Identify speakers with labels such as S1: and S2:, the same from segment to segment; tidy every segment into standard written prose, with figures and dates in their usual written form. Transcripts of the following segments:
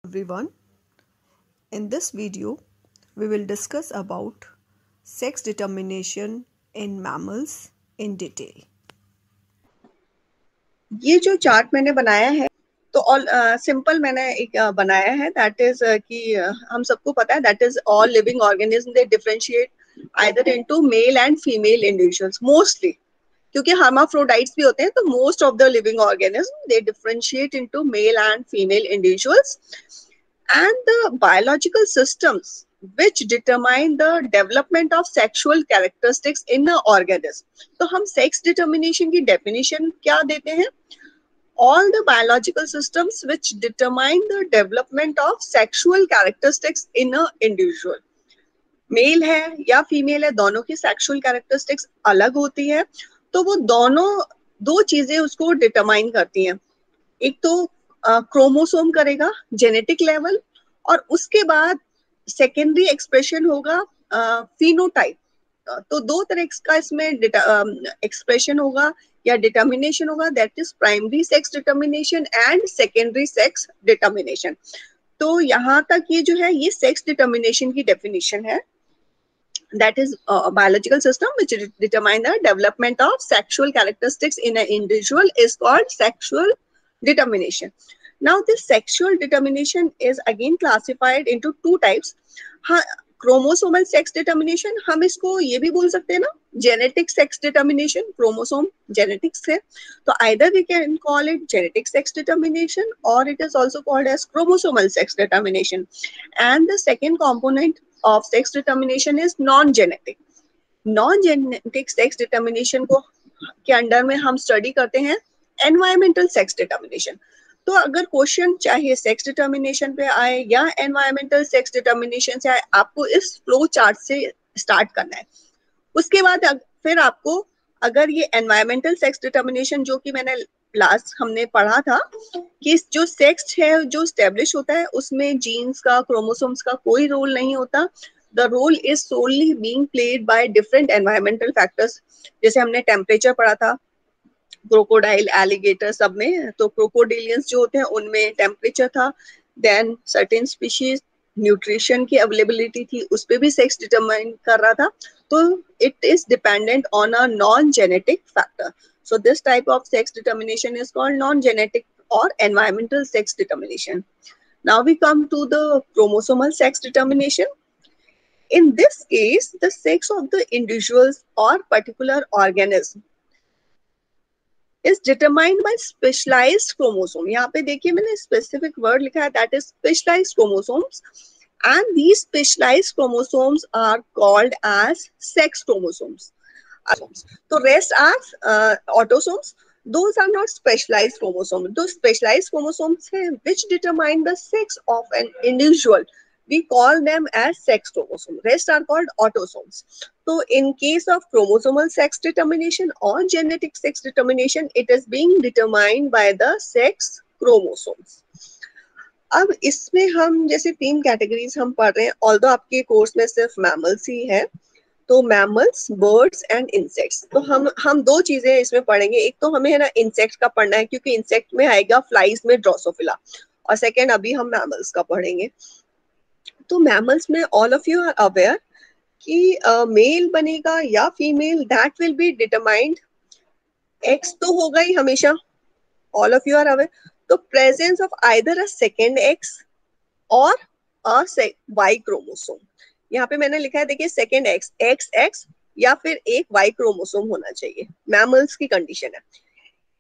S1: Everyone, in this video we will discuss about sex determination in mammals in detail.
S2: ये जो chart मैंने बनाया है तो ऑल सिंपल मैंने एक बनाया है दैट इज कि हम सबको पता है that is all living organism they differentiate either into male and female individuals mostly, क्योंकि hermaphrodites भी होते हैं तो most of the living organism they differentiate into male and female individuals and the biological systems which determine the development of sexual characteristics in an organism. तो हम sex determination की definition क्या देते हैं? All the biological systems which determine the development of sexual characteristics in an individual. Male है या female है, दोनों की सेक्सुअल कैरेक्टरिस्टिक्स अलग होती है, तो वो दोनों दो चीजें उसको डिटरमाइन करती हैं. एक तो क्रोमोसोम करेगा जेनेटिक लेवल, और उसके बाद सेकेंडरी एक्सप्रेशन होगा फिनोटाइप. तो दो तरह का इसमें एक्सप्रेशन होगा या डिटर्मिनेशन होगा, that is primary sex determination and secondary sex determination. तो यहाँ तक ये जो है ये सेक्स डिटर्मिनेशन की डेफिनेशन है. That is a biological system which determine the development of sexual characteristics in an individual is called sexual determination. Now this sexual determination is again classified into two types. Chromosomal sex determination, हम इसको ये भी बोल सकते हैं ना, genetic sex determination. Chromosome genetics है, तो either we can call it genetic sex determination or it is also called as chromosomal sex determination. And the second component of sex determination is non-genetic. Non-genetic sex determination को के under में हम study करते हैं environmental sex determination. तो अगर question चाहे sex determination पे आए या एनवायरमेंटल सेक्स डिटर्मिनेशन से आए, आपको इस फ्लो चार्ट से स्टार्ट करना है. उसके बाद फिर आपको अगर ये एनवायरमेंटल सेक्स डिटर्मिनेशन जो कि मैंने लास्ट हमने पढ़ा था कि जो सेक्स है जो स्टेब्लिश होता है उसमें जीन्स का क्रोमोसोम्स का कोई रोल नहीं होता. The role is solely being played by different environmental factors. जैसे हमने टेम्परेचर पढ़ा था क्रोकोडाइल एलिगेटर सब में, तो क्रोकोडिलियंस जो होते हैं उनमें टेम्परेचर था. देन सर्टेन स्पीशीज न्यूट्रिशन की अवेलेबिलिटी थी, उस पर भी सेक्स डिटरमाइन कर रहा था. तो it is dependent on a non genetic factor. So this type of sex determination is called non-genetic or environmental sex determination. Now we come to the chromosomal sex determination. In this case, the sex of the individuals or particular organism is determined by specialized chromosome. यहाँ पे देखिए मैंने specific word लिखा है, that is specialized chromosomes, and these specialized chromosomes are called as sex chromosomes. So rest are autosomes. Those are not specialized chromosomes. Those specialized chromosomes which determine the sex of an individual, we call them as sex chromosomes. Rest are called autosomes. So in case of chromosomal sex determination or genetic sex determination, it is being determined by the sex chromosomes. अब इसमें हम जैसे तीन categories हम पढ़ रहे हैं, although आपके कोर्स में सिर्फ मैमल्स ही है, तो मैमल्स, बर्ड्स एंड इंसेक्ट्स. तो हम दो चीजें इसमें पढ़ेंगे. एक तो हमें है ना इंसेक्ट का पढ़ना है, क्योंकि इंसेक्ट में आएगा फ्लाइज में ड्रोसोफिला, और सेकेंड अभी हम मैमल्स का पढ़ेंगे. तो मैमल्स में all of you are aware कि मेल बनेगा या female, that will be determined. X तो होगा ही हमेशा, all of you are aware. तो presence of either a second X और अ वाई क्रोमोसोम. यहाँ पे मैंने लिखा है देखिए सेकेंड एक्स, एक्स एक्स या फिर एक वाई क्रोमोसोम होना चाहिए. मैमल्स की कंडीशन है.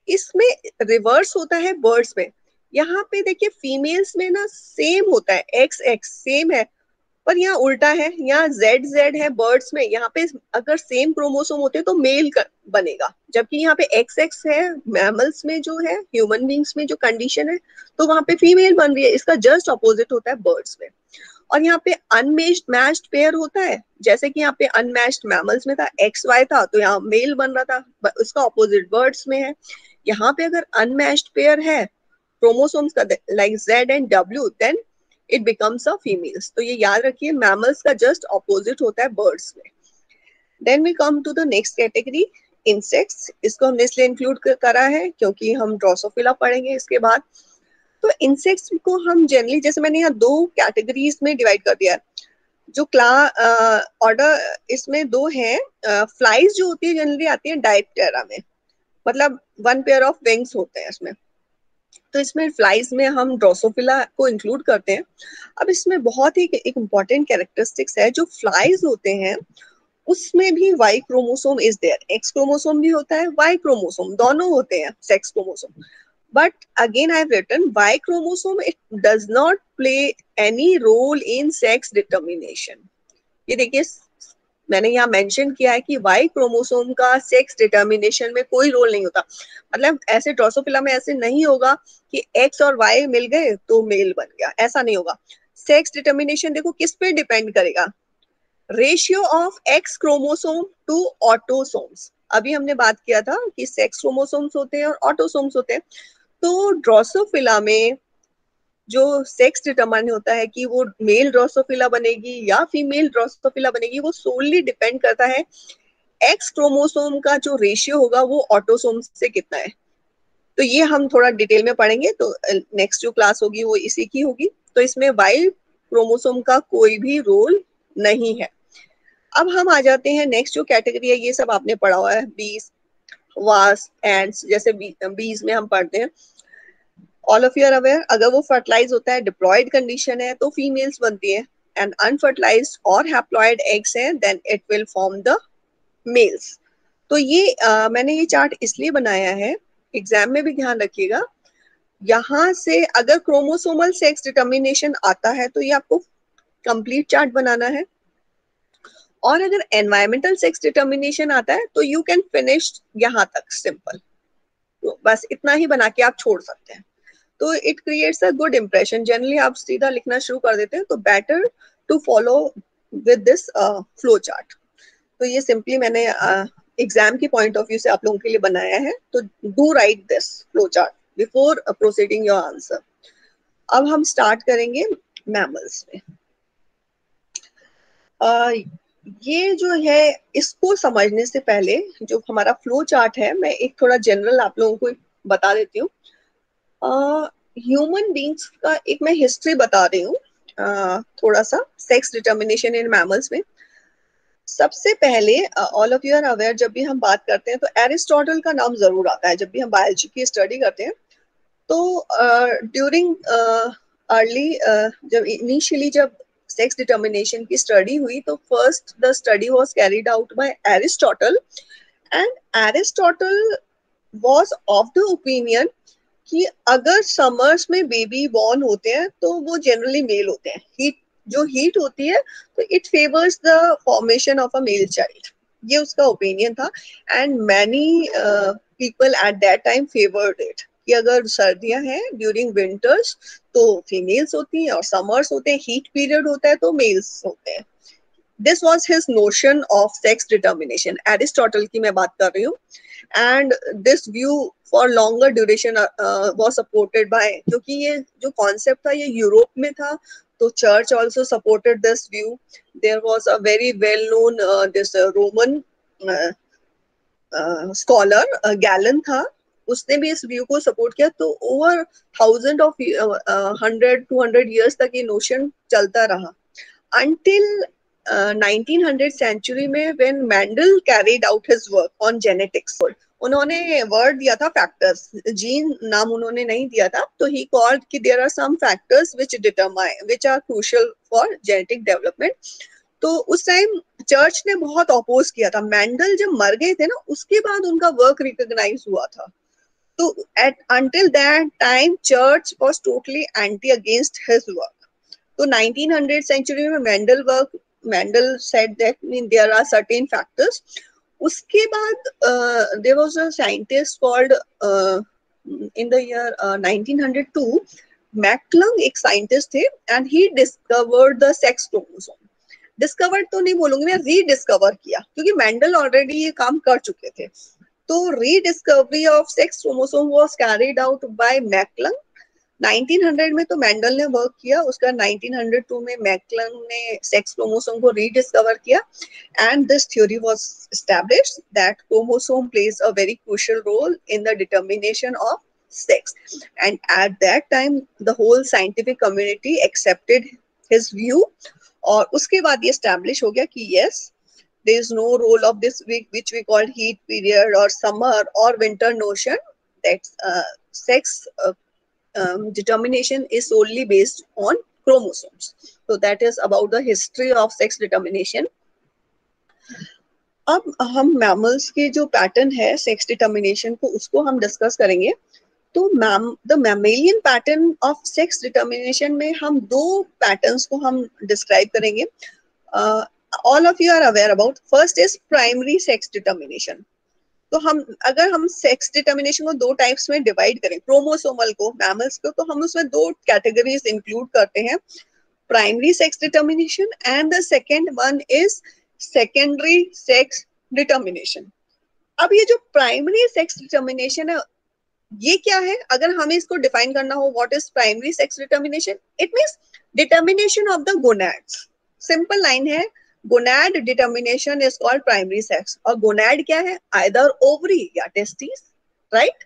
S2: इसमें रिवर्स होता है बर्ड्स में. यहाँ पे देखिए फीमेल्स में ना सेम होता है, एक्स एक्स सेम है, पर यहाँ उल्टा है, यहाँ जेड जेड है बर्ड्स में. यहाँ पे अगर सेम क्रोमोसोम होते तो मेल बनेगा, जबकि यहाँ पे एक्स एक्स है मैमल्स में जो है, ह्यूमन बींग्स में जो कंडीशन है, तो वहां पे फीमेल बन रही है. इसका जस्ट अपोजिट होता है बर्ड्स में. और यहाँ पे अनमैच्ड मैच्ड पेयर होता है, जैसे कि यहाँ पे अनमैच्ड मैमल्स में था, एक्स वाई था, तो यहाँ मेल बन रहा था. उसका ऑपोजिट बर्ड्स में है. यहाँ पे अगर अनमैच्ड पेयर है क्रोमोसोम्स का, like Z and W, then it becomes a females. तो ये याद रखिए, मैमल्स का जस्ट ऑपोजिट होता है बर्ड्स में. Then we come to the next category, insects. इसको हमने इसलिए इंक्लूड करा है क्योंकि हम ड्रोसोफिला पढ़ेंगे इसके बाद. तो इंसेक्ट्स को हम जनरली, जैसे मैंने यहाँ 2 कैटेगरीज में डिवाइड कर दिया है। जो ऑर्डर इसमें 2 है। फ्लाइज जो होती है जनरली आती है डायप्टेरा में, मतलब 1 पेयर ऑफ विंग्स होते हैं इसमें। तो इसमें फ्लाइज में हम ड्रोसोफिला को इंक्लूड करते हैं। अब इसमें बहुत ही एक इम्पॉर्टेंट कैरेक्टरिस्टिक्स है, जो फ्लाइज होते हैं उसमें भी Y chromosome is there. X chromosome भी होता है, वाई क्रोमोसोम, दोनों होते हैं sex chromosome. But again I have written Y chromosome, it does not play any role in sex determination. ये देखिए, मैंने यहाँ मेंशन किया है कि वाई क्रोमोसोम का सेक्स डिटर्मिनेशन में कोई रोल नहीं होता। मतलब ऐसे ड्रोसोफिला में ऐसे नहीं होगा कि एक्स और वाई मिल गए तो मेल बन गया, ऐसा नहीं होगा। सेक्स डिटर्मिनेशन देखो किस पे डिपेंड करेगा, ratio of X chromosome to autosomes. अभी हमने बात किया था कि सेक्स क्रोमोसोम्स होते हैं और ऑटोसोम्स होते हैं। तो ड्रोसोफिला में जो सेक्स डिटरमाइन होता है कि वो मेल ड्रोसोफिला बनेगी या फीमेल ड्रोसोफिला बनेगी, वो सोनली डिपेंड करता है एक्स क्रोमोसोम का जो रेशियो होगा वो ऑटोसोम से कितना है। तो ये हम थोड़ा डिटेल में पढ़ेंगे, तो नेक्स्ट जो क्लास होगी वो इसी की होगी। तो इसमें वाई क्रोमोसोम का कोई भी रोल नहीं है। अब हम आ जाते हैं नेक्स्ट जो कैटेगरी है, ये सब आपने पढ़ा हुआ है, बीज, वास, एंड्स, जैसे बीज में हम पढ़ते हैं, all of you are aware, अगर वो फर्टिलाइज होता है, डिप्लॉयड कंडीशन है, तो फीमेल्स बनती है, एंड अनफर्टिलाइज्ड और हैप्लॉयड एग्स हैं, then it will form the males. तो ये मैंने ये चार्ट इसलिए बनाया है, एग्जाम में भी ध्यान रखिएगा, यहाँ से अगर क्रोमोसोमल सेक्स डिटर्मिनेशन आता है तो ये आपको कंप्लीट चार्ट बनाना है, और अगर एनवायरमेंटल सेक्स डिटर्मिनेशन आता है तो यू कैन फिनिश यहाँ तक सिंपल। तो बस इतना ही बना के आप छोड़ सकते हैं। तो it creates a good impression. Generally आप सीधा लिखना शुरू कर देते हैं, तो better to follow with this flow chart. तो ये सिंपली मैंने एग्जाम के पॉइंट ऑफ व्यू से आप लोगों के लिए बनाया है। तो do right this flow chart before proceeding your answer. अब हम स्टार्ट करेंगे मैमल्स में। ये जो है, इसको समझने से पहले जो हमारा फ्लो चार्ट है, मैं एक थोड़ा जनरल आप लोगों को बता देती हूँ। ह्यूमन बींग्स का एक मैं हिस्ट्री बता रही हूँ, थोड़ा सा सेक्स डिटर्मिनेशन इन मैमल्स में। सबसे पहले all of you are aware, जब भी हम बात करते हैं तो एरिस्टोटल का नाम जरूर आता है जब भी हम बायोलॉजी की स्टडी करते हैं। तो ड्यूरिंग अर्ली, जब इनिशियली जब सेक्स डिटर्मिनेशन की स्टडी हुई, तो first the study was carried out bye Aristotle, and Aristotle was of the opinion कि अगर समर्स में बेबी बॉर्न होते हैं तो वो जनरली मेल होते हैं। हीट, जो हीट होती है, तो it favours the formation of a male child, ये उसका ओपिनियन था। And many people at that time favoured it कि अगर सर्दियां हैं ड्यूरिंग विंटर्स तो फीमेल्स होती हैं, और समर्स होते हैं, हीट पीरियड होता है तो मेल्स होते हैं। This was his notion of sex determination, Aristotle की मैं बात कर रही हूँ। And this view for longer duration was supported by, क्योंकि ये जो कॉन्सेप्ट था ये यूरोप में था, तो church also supported this view. There was a very well known this Roman scholar Galen था, उसने भी इस व्यू को सपोर्ट किया। तो ओवर 100-200 ईयर्स तक ये नोशन चलता रहा, until 1900 सेंचुरी में when Mendel carried out his work on genetics. उन्होंने वर्ड दिया था फैक्टर्स, जीन नाम उन्होंने नहीं दिया था, तो ही कॉल्ड कि there are some factors which determine which are crucial for genetic development. तो उस टाइम चर्च ने बहुत अपोज किया था। मेंडल जब मर गए थे ना, उसके बाद उनका वर्क रिकॉग्नाइज हुआ था। तो at until that time church was totally anti against his work. तो 1900 सेंचुरी में Mendel said that there are certain factors. उसके बाद there was a scientist called in the year 1902, McClung एक साइंटिस्ट थे, and he discovered the sex chromosome. Discovered तो नहीं बोलूंगी मैं, रीडिस्कवर किया, क्योंकि मेंडल ऑलरेडी ये काम कर चुके थे। तो rediscovery of sex chromosome was carried out by McClung 1900 में। तो मेंडल ने वर्क किया, उसका 1902 में मैकलंग ने सेक्स क्रोमोसोम को रीडिस्कवर किया, and this theory was established that chromosome plays a very crucial role in the determination of sex. And at that time the whole scientific community accepted his view, और उसके बाद ये establish हो गया कि yes, there is no role of this week which we call heat period or summer or winter notion, that sex determination is solely based on chromosomes. So that is about the history of sex determination. अब हम mammals के जो pattern है sex determination को उसको हम discuss करेंगे. तो the mammalian pattern of sex determination में हम दो पैटर्न्स को हम डिस्क्राइब करेंगे. All of you are aware about. First is primary sex determination. तो अगर हम सेक्स डिटर्मिनेशन को दो टाइप्स में डिवाइड करें, क्रोमोसोमल को, मैमल्स को, तो हम उसमें दो कैटेगरीज इंक्लूड करते हैं, primary sex determination and the second one is secondary sex determination. अब ये जो प्राइमरी सेक्स डिटर्मिनेशन है ये क्या है? अगर हमें इसको डिफाइन करना हो, what is primary sex determination? It means determination of the gonads. Simple line है, gonad determination is called primary sex. और गोनैड क्या है? आइदर ओवरी या testis, right?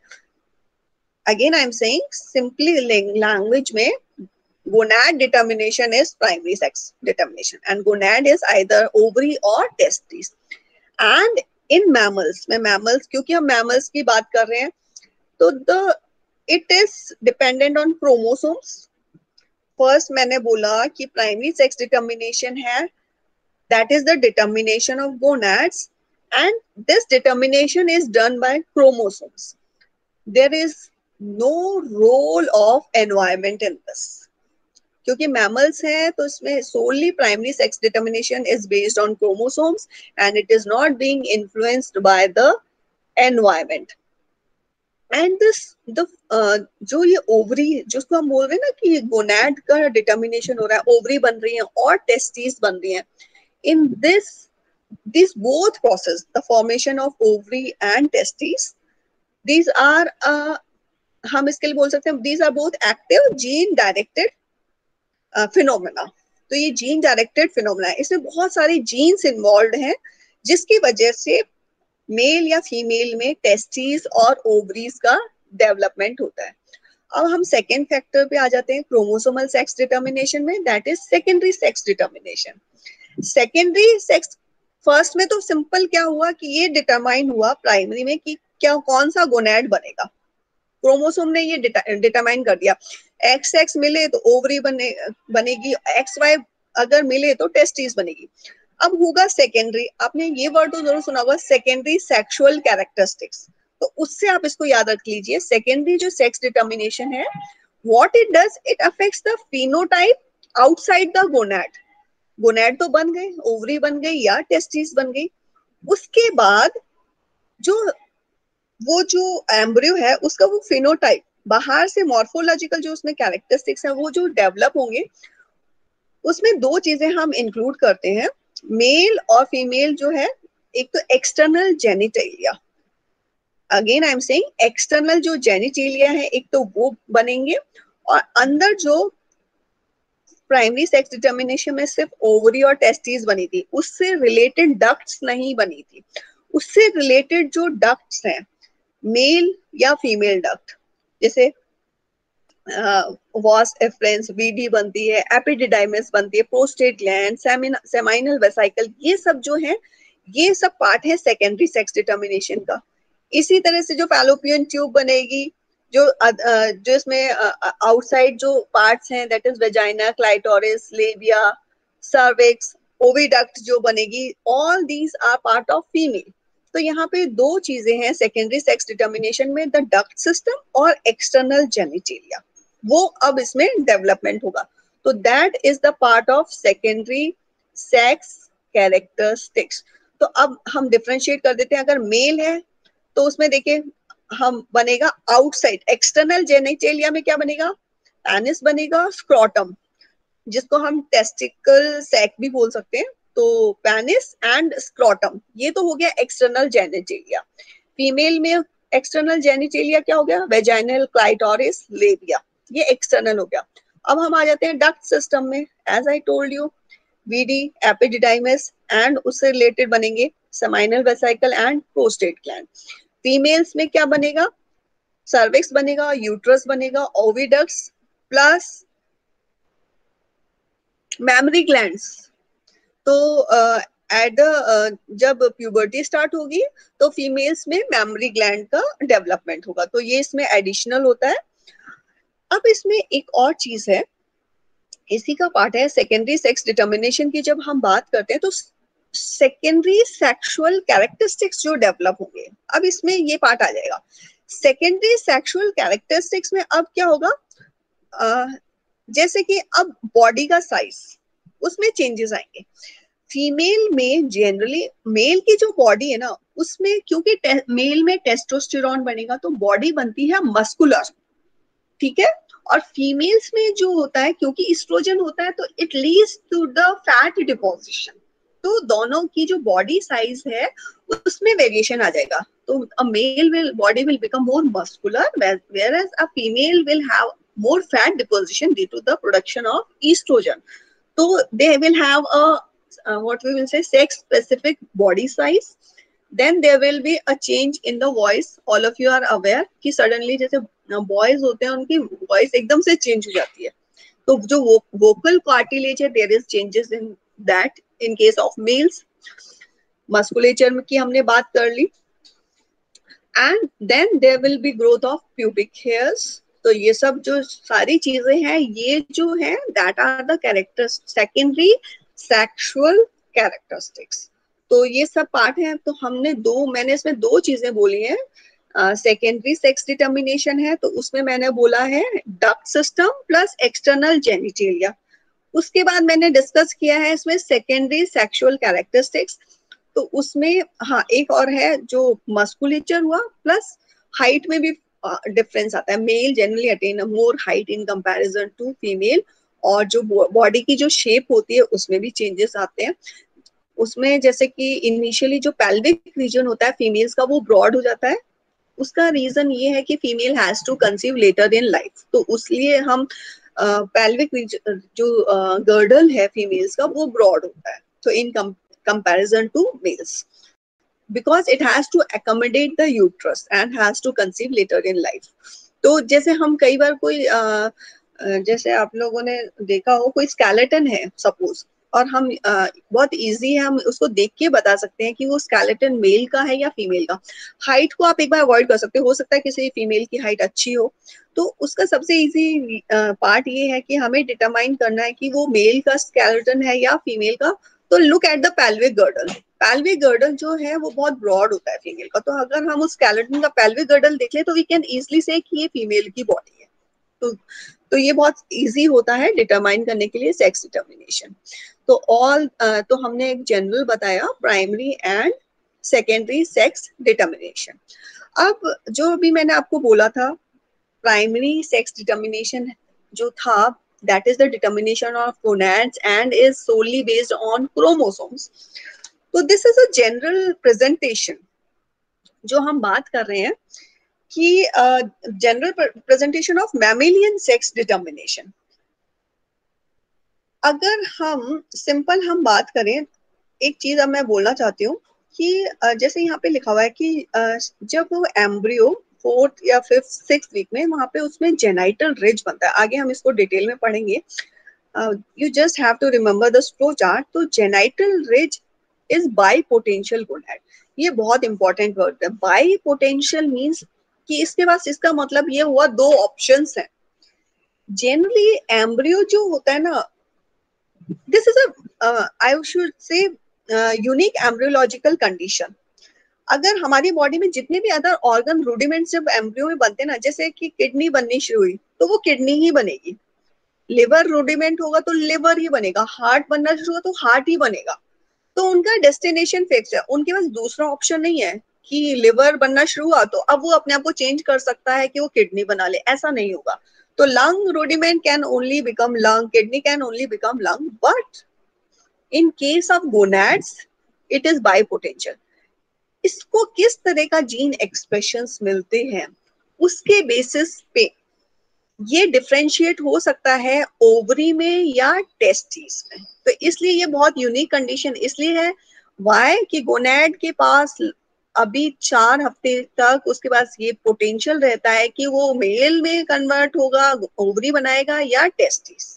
S2: Again I am saying simply language में, gonad determination is primary sex determination and gonad is either ovary or testes. And in mammals, में mammals, क्योंकि हम mammals की बात कर रहे हैं, तो it is dependent on chromosomes. First मैंने बोला कि primary sex determination है, that is the determination of gonads, and this determination is done by chromosomes. There is no role of environment in this. क्योंकि मैमल्स हैं तो इसमें solely primary sex determination is based on chromosomes and it is not being influenced by the environment. And this जो ये ovary, जिसको हम बोल रहे हैं ना कि गोनैड का डिटर्मिनेशन हो रहा है, ओवरी बन रही है और टेस्टिस बन रही है, in this both process, the formation of ovary and testes, these are हम इसके लिए बोल सकते हैं these are both active gene directed phenomena. तो ये जीन डायरेक्टेड फिनोमेना है, इसमें बहुत सारे जीन्स इन्वॉल्व हैं जिसकी वजह से मेल या फीमेल में टेस्टिस और ओवरीज का डेवलपमेंट होता है. अब हम सेकेंड फैक्टर पे आ जाते हैं, क्रोमोसोमल सेक्स डिटर्मिनेशन में, that is secondary sex determination. Secondary sex, first में तो सिंपल क्या हुआ कि ये डिटरमाइन हुआ प्राइमरी में कि क्या कौन सा गोनैड बनेगा. क्रोमोसोम ने ये डिटरमाइन कर दिया, एक्स एक्स मिले तो ओवरी बनेगी, एक्स वाई अगर मिले तो टेस्टिस बनेगी. अब होगा सेकेंडरी, आपने ये वर्ड तो जरूर सुना होगा, सेकेंडरी सेक्सुअल कैरेक्टरिस्टिक्स. तो उससे आप इसको याद रख लीजिए, सेकेंडरी जो सेक्स डिटर्मिनेशन है, what it does, it affects the phenotype outside the gonad. Gonad तो बन गए, ओवरी बन गई या टेस्टिस बन गई. उसके बाद जो एम्ब्रियो है उसका वो फिनोटाइप, बाहर से मॉर्फोलॉजिकल जो उसमें कैरेक्टरिस्टिक्स है वो जो डेवलप होंगे, उसमें दो चीजें हम इंक्लूड करते हैं, मेल और फीमेल जो है. एक तो external genitalia, again I am saying external जो जेनिटेलिया है, एक तो वो बनेंगे, और अंदर जो प्राइमरी सेक्स डिटर्मिनेशन में सिर्फ ओवरी और टेस्टिस बनी थी, उससे रिलेटेड डक्ट्स नहीं बनी थी. उससे रिलेटेड जो डक्ट्स हैं, मेल या फीमेल डक्ट, जैसे वास एफरेंस, बीडी बनती है, एपिडिडाइमिस बनती है, प्रोस्टेट ग्लैंड, सेमाइनल वेसिकल, ये सब जो है ये सब पार्ट है सेकेंडरी सेक्स डिटर्मिनेशन का. इसी तरह से जो फैलोपियन ट्यूब बनेगी, जो इसमें आउटसाइड जो पार्ट्स हैं, that is vagina, clitoris, labia, cervix, oviduct जो बनेगी, all these are part of female. तो यहाँ पे दो चीजें हैं सेकेंडरी सेक्स डिटर्मिनेशन में, द डक्ट सिस्टम और एक्सटर्नल जेनिटेलिया, वो अब इसमें डेवलपमेंट होगा. तो that is the part of secondary sex characteristics. तो अब हम डिफरेंशिएट कर देते हैं, अगर मेल है तो उसमें देखिए हम बनेगा आउटसाइड, एक्सटर्नल जेनिटेलिया में क्या बनेगा, पेनिस बनेगा, स्क्रोटम, जिसको हम टेस्टिकल सैक भी बोल सकते हैं. तो पेनिस एंड स्क्रोटम, ये तो हो गया एक्सटर्नल जेनिटेलिया. फीमेल में एक्सटर्नल जेनिटेलिया क्या हो गया, वेजाइनल, क्लाइटोरिस, लेबिया, ये एक्सटर्नल हो गया. अब हम आ जाते हैं डक्ट सिस्टम में, as I told you, VD, epididymis and उससे रिलेटेड बनेंगे seminal vesicle and prostate gland. Females में क्या बनेगा, सर्विक्स बनेगा, यूट्रस बनेगा, ओविडक्ट्स प्लस मैमरी ग्लैंड्स। तो एट द जब प्यूबर्टी स्टार्ट होगी तो फीमेल्स में मैमरी ग्लैंड का डेवलपमेंट होगा, तो ये इसमें एडिशनल होता है। अब इसमें एक और चीज है, इसी का पार्ट है सेकेंडरी सेक्स डिटर्मिनेशन की। जब हम बात करते हैं तो सेकेंडरी सेक्सुअल कैरेक्टरिस्टिक्स जो डेवलप होंगे, अब इसमें ये पार्ट आ जाएगा। सेकेंडरी सेक्सुअल कैरेक्टरिस्टिक्स में अब क्या होगा, जैसे कि अब बॉडी का साइज, उसमें चेंजेस आएंगे। फीमेल में जनरली, मेल की जो बॉडी है ना, उसमें क्योंकि मेल में टेस्टोस्टेरॉन बनेगा तो बॉडी बनती है मस्कुलर, ठीक है। और फीमेल्स में जो होता है, क्योंकि इस्ट्रोजन होता है, तो it leads to the fat deposition. तो दोनों की जो बॉडी साइज है उसमें वेरिएशन आ जाएगा। तो a male will body will become more muscular, whereas a female will have more fat deposition due to the production of estrogen. So they will have a what we will say sex specific body size. Then there will be a change in the voice. All of you are aware कि suddenly जैसे boys होते हैं उनकी voice एकदम से change हो जाती है। तो जो वोकल कार्टिलेज है, there is changes in that in case of males. Musculature की हमने बात कर ली। And then there will be growth of pubic hairs. तो ये सब जो सारी चीजें हैं, ये जो है that are the characters secondary sexual characteristics. तो ये सब पार्ट है। तो मैंने इसमें दो चीजें बोली हैं। सेकेंडरी सेक्स डिटर्मिनेशन है, तो उसमें मैंने बोला है duct system plus external genitalia. उसके बाद मैंने डिस्कस किया है इसमें सेकेंडरी सेक्सुअल कैरेक्टरिस्टिक्स। तो उसमें हाँ एक और है जो मस्कुलेचर हुआ, प्लस हाइट में भी डिफरेंस आता है। Male generally attain more height in comparison to female, और जो बॉडी की जो शेप होती है उसमें भी चेंजेस आते हैं। उसमें जैसे कि इनिशियली जो पेल्विक रीजन होता है फीमेल्स का, वो ब्रॉड हो जाता है। उसका रीजन ये है कि female has to conceive later in life, तो उसलिए हम पेल्विक जो गर्डल है फीमेल्स का, वो ब्रॉड होता है, तो in comparison to males, because it has to accommodate the uterus and has to conceive later in life. तो जैसे हम कई बार कोई जैसे आप लोगों ने देखा हो, कोई स्केलेटन है सपोज, और हम बहुत इजी है, हम उसको देख के बता सकते हैं कि वो स्केलेटन मेल का है या फीमेल का। हाइट को आप एक बार अवॉइड कर सकते हो सकता है किसी फीमेल की हाइट अच्छी हो। तो उसका सबसे इजी पार्ट ये है कि हमें डिटरमाइन करना है कि वो मेल का स्केलेटन है या फीमेल का। तो look at the pelvic girdle. Pelvic girdle जो है वो बहुत ब्रॉड होता है फीमेल का, तो अगर हम उस स्केलेटन का पेल्विक गर्डल देख ले तो वी कैन इजिली से कि ये फीमेल की बॉडी है। तो ये बहुत इजी होता है डिटरमाइन करने के लिए सेक्स डिटर्मिनेशन। तो हमने एक जनरल बताया primary and secondary sex determination. अब जो भी मैंने आपको बोला था, प्राइमरी सेक्स डिटर्मिनेशन जो था, that is the determination of gonads and is solely based on chromosomes. So this is a general presentation जो हम बात कर रहे हैं कि general presentation of mammalian sex determination. अगर हम सिंपल हम बात करें, एक चीज अब मैं बोलना चाहती हूँ कि जैसे यहाँ पे लिखा हुआ है कि जब वो एम्ब्रियो 4th या 5th 6th वीक में, वहां पे उसमें जेनाइटल रिज बनता है। आगे हम इसको डिटेल में पढ़ेंगे। You just have to remember the flow chart. तो genital ridge is bipotential gonad. ये बहुत इंपॉर्टेंट वर्ड है। बाई पोटेंशियल मीन्स कि इसके पास, इसका मतलब ये हुआ दो ऑप्शंस हैं। जनरली एम्ब्रियो जो होता है ना, this is a I should say unique embryological condition। अगर हमारी बॉडी में जितने भी अदर ऑर्गन रूडिमेंट्स जब एम्ब्रियो में बनते हैं ना, जैसे कि किडनी बननी शुरू हुई तो वो किडनी ही बनेगी, लिवर रूडिमेंट होगा तो लिवर ही बनेगा, हार्ट बनना शुरू होगा तो हार्ट ही बनेगा। तो उनका डेस्टिनेशन फिक्स है, उनके पास दूसरा ऑप्शन नहीं है कि लिवर बनना शुरू हुआ तो अब वो अपने आप को चेंज कर सकता है कि वो किडनी बना ले, ऐसा नहीं होगा। तो lung rudiment can only become lung, kidney can only become lung, but in case of gonads it is bipotential. इसको किस तरह का जीन एक्सप्रेशंस मिलते हैं उसके बेसिस पे ये डिफरेंशिएट हो सकता है ओवरी में या टेस्टिस में। तो इसलिए ये बहुत यूनिक कंडीशन इसलिए है, वाई कि गोनैड के पास अभी 4 हफ्ते तक उसके पास ये पोटेंशियल रहता है कि वो मेल में कन्वर्ट होगा, ओवरी बनाएगा या टेस्टिस।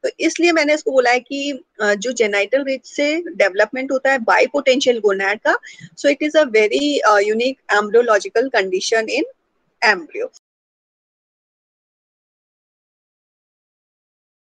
S2: तो इसलिए मैंने इसको बोला है कि जो जेनाइटल रिज से डेवलपमेंट होता है बाई पोटेंशियल गोनैड का, so it is a very unique embryological condition in embryo.